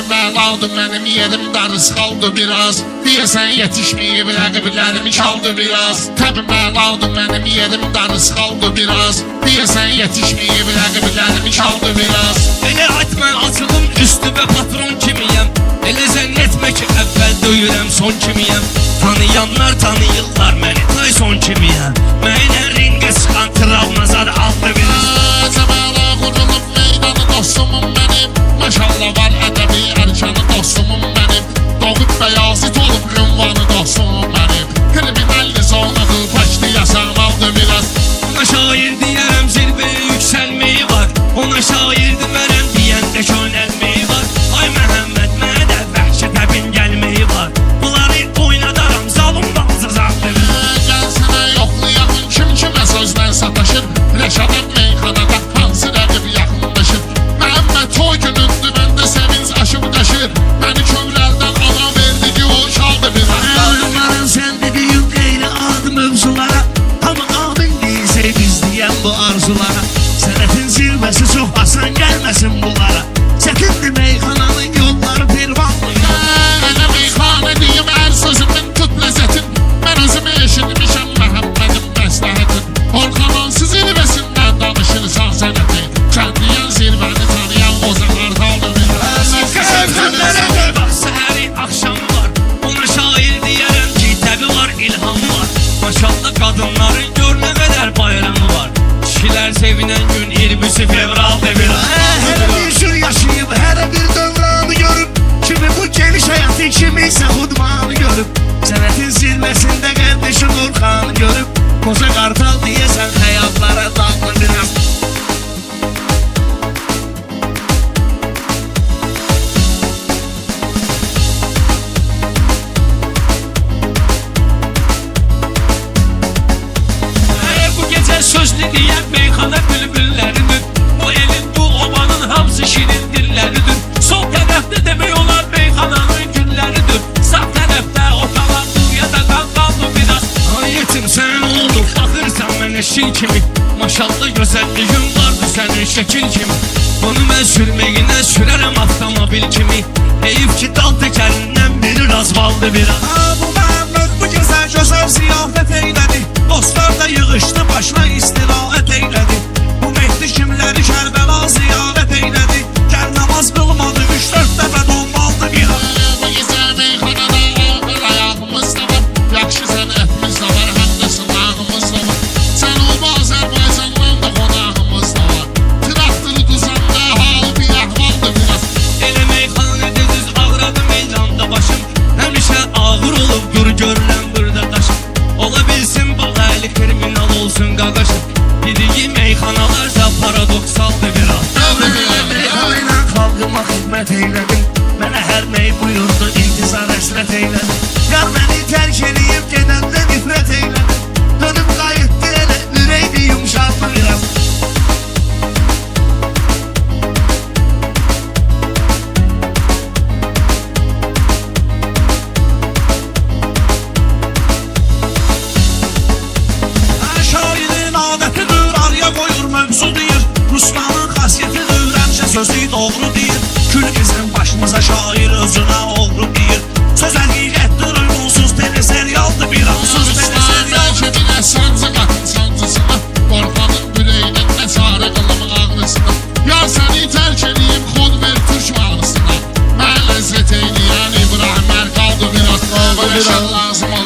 Təbimə qaldı mənim yerim darız qaldı biraz. Deyəsən yetişməyib rəqiblərimi çaldı biraz. Təbimə qaldı mənim yerim darız qaldı biraz. Deyəsən yetişməyib rəqiblərimi çaldı biraz. Elə atma açılım üstüme patron kimiyəm. Elə zənn etmə ki əvvəl döyürəm son kimiyəm. Tanıyanlar tanıyırlar məni Tyson kimiyəm. Mənə ringə çıxan travmazar aldı biraz. Cəmələ qurulub meydanı dostumum mənim. Maşallah var ədəbi ərkanı dostumum mənim. Doğub bəyazit olub ünvanı dostumum mənim. Kriminalli zonadır paçlı yaşam aldı biraz. Ona şair deyərəm zirvəyə yüksəlməyi var. Ona şair demərəm deyəndə könəlməyi var. Ay Məhəmməd mənə də vəhşət əbin gəlməyi var. Bunları oynadarım zalım bazı zaxdır. Gəlsənə yoxlayamın kim kimə sözdən sataşır. Rəşadət meyxanada hansı rəqib yaxınlaşır. Məhəmməd toy günündür məndə sevinç aşıb daşır. Məni köylərdən ana verdi ki o çaldı biraz. Numaran sen dediğin eyni adı mövzulara. Ama abin değilse bizleyem bu arzulara. Sənətin zirvəsi çox asan gəlməsin bunlara. Çətindir meyxananın yolları pervanlı. Mənə meyxana deyim hər sözümün tut ləzzətin. Mən özümü eşitmişəm Məhəmmədin məsləhətin. Orxanansız zirvəsindən danışırsan sənətin. Kəndiyən zirvəni tanıyan o zaman qaldı biraz. Bak səhəri axşam var. Ona şair deyərəm ki təbi var ilham var. Maşallah qadınların gör nə qədər bayramı var. Kişilər sevinən gün 20 fevraldır biraz. Hər bir sür yaşayıb, hər bir dövranı görüb. Kimi bu geniş həyatı, kimi isə xudmanı görüb. Sənətin zirvəsində qardeşin Orxanı görüb. Qoca qartal deyəsən həyatlara dallı biraz. Bu gecə sözlü deyək meyxana bülbülləridir. Bu elin, bu obanın hamısı şirin dilləridir. Sol tərəfdə demək olar meyxananın günləridir. Sağ tərəfdə otalan buya da qaldı biraz. Ay yetim sən oldu, baxırsan mənə şil kimi. Maşallah gözəlliyin vardı sənin şəkil kimi. Onu mən sürməyinə sürərəm avtomobil kimi. Heyif ki dal təkərindən biri razvaldı biraz. Bu Məhəmməd bu gözəl gözəl ziyafət eylədi. Dostlar da yığışdı başına istirahət eylədi. Bu Mehdi kimləri Kərbəla ziyarət eylədi. Gəl namaz qılmadı 3-4 dəfə donmaldı bir an. Bu gecə meyxanada ağır ayağımız da var. Yaxşı sənətimiz də var, həm də sınağımız da var. Sən olma Azərbaycandan da qonağımız da var. Traktörü düzəndə hal bir əhvaldır biraz. Elə meyxanədə düz ağradı meydanda başım. Həmişə ağır olub dur görülən burada daşım. Ola bilsin bu əli kriminal olsun qaqaşım. Dediyi meyxanalarsa paradoksaldır biraz. Ayla xalqıma xidmət eylədim. Mənə hər ney buyurdu, intizar əsrət eylədim. Yar məni tərk eləyib gedəndə nifrət eylədim. Dönüb qayıtdı elə ürəkdi yumşaldı biraz. Şairin adətidir, araya qoyur mövzu deyir. Ruslanın xasiyyətidir, həmşə sözü doğru deyir. Kül bizim başımıza şair özünə oğru deyir. Söz həqiqətdir, uyğunsuz teleserialdır bir ansız teleserial. Bəlkə bir əsancı qatın sancısına. Orxanın bürəyinin nə çarə qılım ağrısına. Ya səni tərk eləyib xod ver türk mahnısına. Mən ləzzət eyləyən İbrahimlər qaldı biraz. Qoyuşan lazım